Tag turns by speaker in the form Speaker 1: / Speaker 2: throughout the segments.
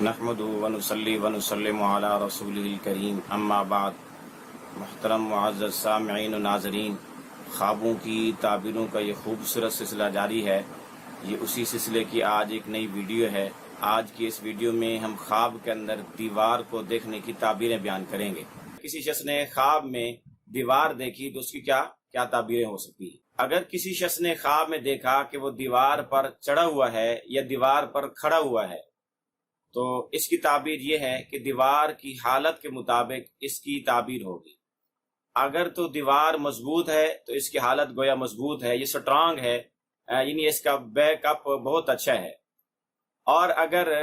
Speaker 1: نحمدہ ونصلی ونسلم علی رسولہ الکریم، اما بعد۔ محترم معزز سامعین و ناظرین، خوابوں کی تعبیروں کا یہ خوبصورت سلسلہ جاری ہے۔ یہ اسی سلسلے کی آج ایک نئی ویڈیو ہے۔ آج کی اس ویڈیو میں ہم خواب کے اندر دیوار کو دیکھنے کی تعبیریں بیان کریں گے۔ کسی شخص نے خواب میں دیوار دیکھی تو اس کی کیا تعبیریں ہو سکتی ہیں؟ اگر کسی شخص نے خواب میں دیکھا کہ وہ دیوار پر چڑھا ہوا ہے یا دیوار پر کھڑا ہوا ہے تو اس کی تعبیر یہ ہے کہ دیوار کی حالت کے مطابق اس کی تعبیر ہوگی۔ اگر تو دیوار مضبوط ہے تو اس کی حالت گویا مضبوط ہے، یہ سٹرانگ ہے، یعنی اس کا بیک اپ بہت اچھا ہے۔ اور اگر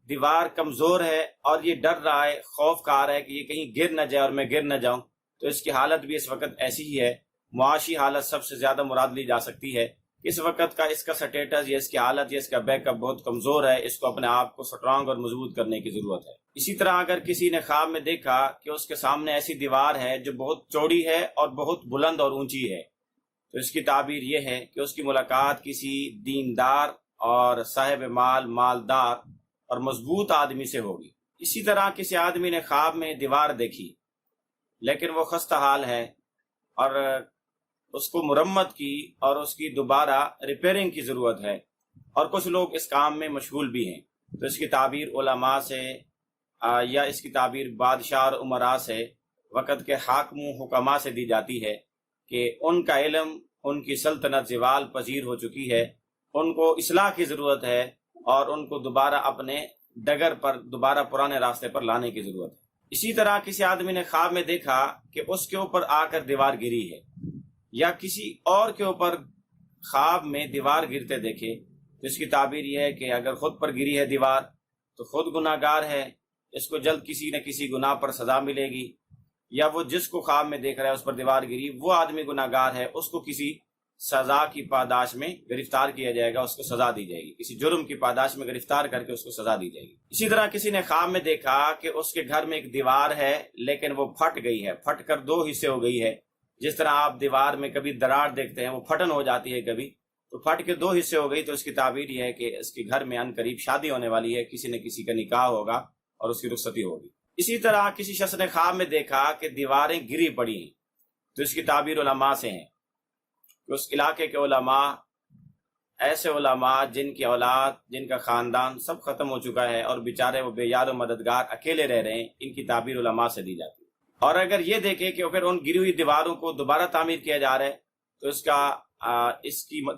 Speaker 1: دیوار کمزور ہے اور یہ ڈر رہا ہے، خوف کار ہے کہ یہ کہیں گر نہ جائے اور میں گر نہ جاؤں، تو اس کی حالت بھی اس وقت ایسی ہی ہے۔ معاشی حالت سب سے زیادہ مراد لی جا سکتی ہے۔ اس وقت کا اس کا سٹیٹس یا اس کی حالت یا اس کا بیک اپ بہت کمزور ہے، اس کو اپنے آپ کو سٹرانگ اور مضبوط کرنے کی ضرورت ہے۔ اسی طرح اگر کسی نے خواب میں دیکھا کہ اس کے سامنے ایسی دیوار ہے جو بہت چوڑی ہے اور بہت بلند اور اونچی ہے، تو اس کی تعبیر یہ ہے کہ اس کی ملاقات کسی دیندار اور صاحب مالدار اور مضبوط آدمی سے ہوگی۔ اسی طرح کسی آدمی نے خواب میں دیوار دیکھی لیکن وہ خستہ حال ہے اور اس کو مرمت کی اور اس کی دوبارہ ریپیئرنگ کی ضرورت ہے، اور کچھ لوگ اس کام میں مشغول بھی ہیں، تو اس کی تعبیر علماء سے یا اس کی تعبیر بادشاہ اور امراء سے، وقت کے حاکم و حکماء سے دی جاتی ہے کہ ان کا علم، ان کی سلطنت زوال پذیر ہو چکی ہے، ان کو اصلاح کی ضرورت ہے اور ان کو دوبارہ اپنے ڈگر پر، دوبارہ پرانے راستے پر لانے کی ضرورت ہے۔ اسی طرح کسی آدمی نے خواب میں دیکھا کہ اس کے اوپر آ کر دیوار گری ہے، یا کسی اور کے اوپر خواب میں دیوار گرتے دیکھے، تو اس کی تعبیر یہ ہے کہ اگر خود پر گری ہے دیوار تو خود گناہ گار ہے، اس کو جلد کسی نہ کسی گناہ پر سزا ملے گی، یا وہ جس کو خواب میں دیکھ رہا ہے اس پر دیوار گری، وہ آدمی گناہ گار ہے، اس کو کسی سزا کی پاداش میں گرفتار کیا جائے گا، اس کو سزا دی جائے گی، کسی جرم کی پاداش میں گرفتار کر کے اس کو سزا دی جائے گی۔ اسی طرح کسی نے خواب میں دیکھا کہ اس کے گھر میں ایک دیوار ہے لیکن وہ پھٹ گئی ہے، پھٹ کر دو حصے ہو گئی ہے۔ جس طرح آپ دیوار میں کبھی درار دیکھتے ہیں، وہ پھٹن ہو جاتی ہے کبھی، تو پھٹ کے دو حصے ہو گئی، تو اس کی تعبیر یہ ہے کہ اس کے گھر میں ان قریب شادی ہونے والی ہے، کسی نہ کسی کا نکاح ہوگا اور اس کی رخصتی ہوگی۔ اسی طرح کسی شخص نے خواب میں دیکھا کہ دیواریں گری پڑی ہیں، تو اس کی تعبیر علماء سے ہیں کہ اس علاقے کے علماء، ایسے علماء جن کی اولاد، جن کا خاندان سب ختم ہو چکا ہے اور بیچارے وہ بے یار و مددگار اکیلے رہ رہے ہیں، ان کی تعبیر علماء سے دی جاتی ہے۔ اور اگر یہ دیکھیں کہ پھر ان گری ہوئی دیواروں کو دوبارہ تعمیر کیا جا رہا ہے، تو اس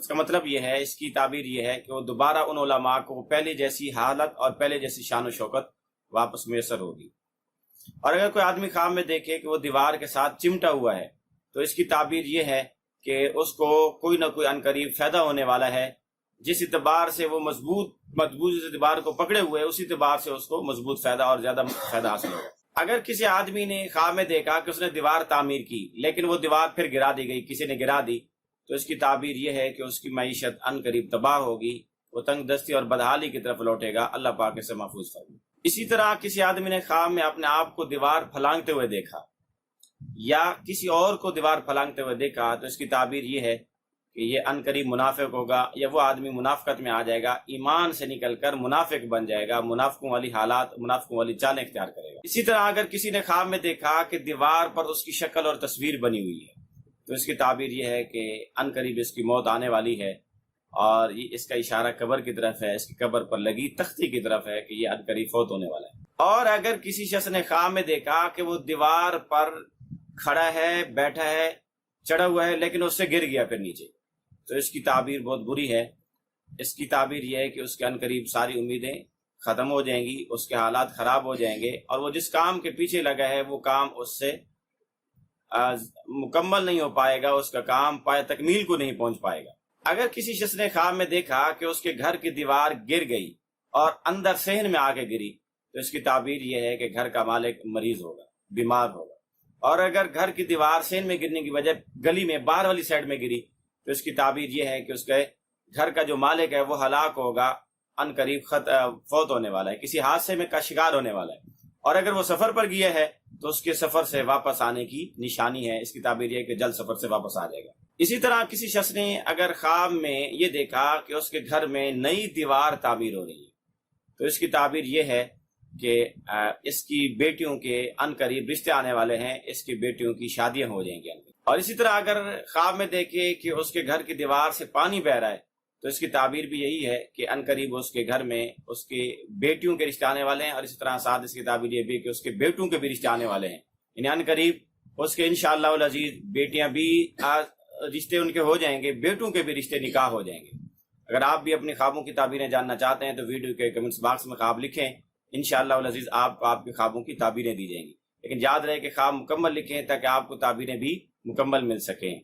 Speaker 1: کا مطلب یہ ہے، اس کی تعبیر یہ ہے کہ وہ دوبارہ ان علماء کو پہلے جیسی حالت اور پہلے جیسی شان و شوکت واپس میسر ہوگی۔ اور اگر کوئی آدمی خواب میں دیکھے کہ وہ دیوار کے ساتھ چمٹا ہوا ہے، تو اس کی تعبیر یہ ہے کہ اس کو کوئی نہ کوئی عنقریب فائدہ ہونے والا ہے، جس اعتبار سے وہ مضبوط دیوار کو پکڑے ہوئے، اسی اعتبار سے اس کو مضبوط فائدہ اور زیادہ فائدہ حاصل ہوگا۔ اگر کسی آدمی نے خواب میں دیکھا کہ اس نے دیوار تعمیر کی لیکن وہ دیوار پھر گرا دی گئی، کسی نے گرا دی، تو اس کی تعبیر یہ ہے کہ اس کی معیشت ان قریب تباہ ہوگی، وہ تنگ دستی اور بدحالی کی طرف لوٹے گا، اللہ پاک اسے محفوظ فرمائے۔ اسی طرح کسی آدمی نے خواب میں اپنے آپ کو دیوار پھلانگتے ہوئے دیکھا یا کسی اور کو دیوار پھلانگتے ہوئے دیکھا، تو اس کی تعبیر یہ ہے کہ یہ ان قریب منافق ہوگا، یا وہ آدمی منافقت میں آ جائے گا، ایمان سے نکل کر منافق بن جائے گا، منافقوں والی حالات، منافقوں والی چالیں اختیار کرے گا۔ اسی طرح اگر کسی نے خواب میں دیکھا کہ دیوار پر اس کی شکل اور تصویر بنی ہوئی ہے، تو اس کی تعبیر یہ ہے کہ ان قریب اس کی موت آنے والی ہے، اور یہ اس کا اشارہ قبر کی طرف ہے، اس کی قبر پر لگی تختی کی طرف ہے کہ یہ ان قریب فوت ہونے والا ہے۔ اور اگر کسی شخص نے خواب میں دیکھا کہ وہ دیوار پر کھڑا ہے، بیٹھا ہے، چڑھا ہوا ہے، لیکن اس سے گر گیا پھر نیچے، تو اس کی تعبیر بہت بری ہے۔ اس کی تعبیر یہ ہے کہ اس کے عنقریب ساری امیدیں ختم ہو جائیں گی، اس کے حالات خراب ہو جائیں گے، اور وہ جس کام کے پیچھے لگا ہے وہ کام اس سے مکمل نہیں ہو پائے گا، اس کا کام پائے تکمیل کو نہیں پہنچ پائے گا۔ اگر کسی شخص نے خواب میں دیکھا کہ اس کے گھر کی دیوار گر گئی اور اندر صحن میں آ کے گری، تو اس کی تعبیر یہ ہے کہ گھر کا مالک مریض ہوگا، بیمار ہوگا۔ اور اگر گھر کی دیوار صحن میں گرنے کی وجہ گلی میں باہر والی سائڈ میں گری، تو اس کی تعبیر یہ ہے کہ اس کے گھر کا جو مالک ہے وہ ہلاک ہوگا، ان قریب فوت ہونے والا ہے، کسی حادثے میں کا شکار ہونے والا ہے۔ اور اگر وہ سفر پر گیا ہے تو اس کے سفر سے واپس آنے کی نشانی ہے، اس کی تعبیر یہ ہے کہ جلد سفر سے واپس آ جائے گا۔ اسی طرح کسی شخص نے اگر خواب میں یہ دیکھا کہ اس کے گھر میں نئی دیوار تعمیر ہو رہی ہے، تو اس کی تعبیر یہ ہے کہ اس کی بیٹیوں کے ان قریب رشتے آنے والے ہیں، اس کی بیٹیوں کی شادیاں ہو جائیں گی۔ اور اسی طرح اگر خواب میں دیکھے کہ اس کے گھر کی دیوار سے پانی بہ رہا ہے تو اس کی تعبیر بھی یہی ہے کہ ان قریب اس کے گھر میں اس کی بیٹیوں کے رشتے آنے والے ہیں، اور اسی طرح ساتھ اس کی تعبیر یہ بھی کہ اس کے بیٹوں کے بھی رشتے آنے والے ہیں، یعنی ان قریب اس کے انشاءاللہ العزیز بیٹیاں بھی رشتے ان کے ہو جائیں گے، بیٹوں کے بھی رشتے نکاح ہو جائیں گے۔ اگر آپ بھی اپنی خوابوں کی تعبیریں جاننا چاہتے ہیں تو ویڈیو کے کمنٹس باکس میں خواب لکھیں، انشاءاللہ العزیز آپ کے خوابوں کی تعبیریں دی جائیں گی، لیکن یاد رہے کہ خواب مکمل لکھیں تاکہ آپ کو تعبیریں بھی مکمل مل سکیں۔